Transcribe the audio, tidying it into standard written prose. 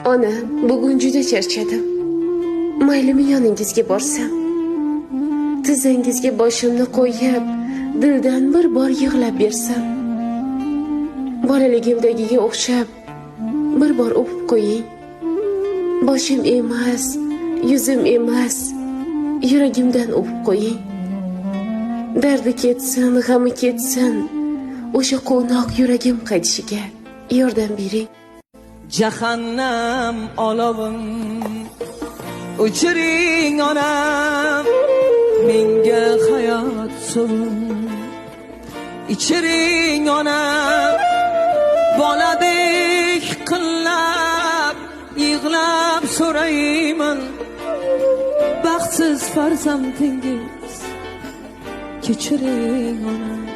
Ona, bugun juda charchadim. Maylimi yoningizga borsam, tizzangizga boshimni qo'yib, dildan bir bor yig'lab bersam. Bolaligimdagiga o'xshab, bir bor o'pib qo'ying. Boshim emas, yuzim emas, yuragimdan o'pib qo'ying. Dardi ketsin, g'ami ketsin, o'sha quvnoq yuragim qaytishiga yordam bering. Jahannam olovim o'chiring onam, menga hayot suvim ichiring onam. Boladek qillab yig'lab so'rayman, baxtsiz farzandingiz kechiring onam.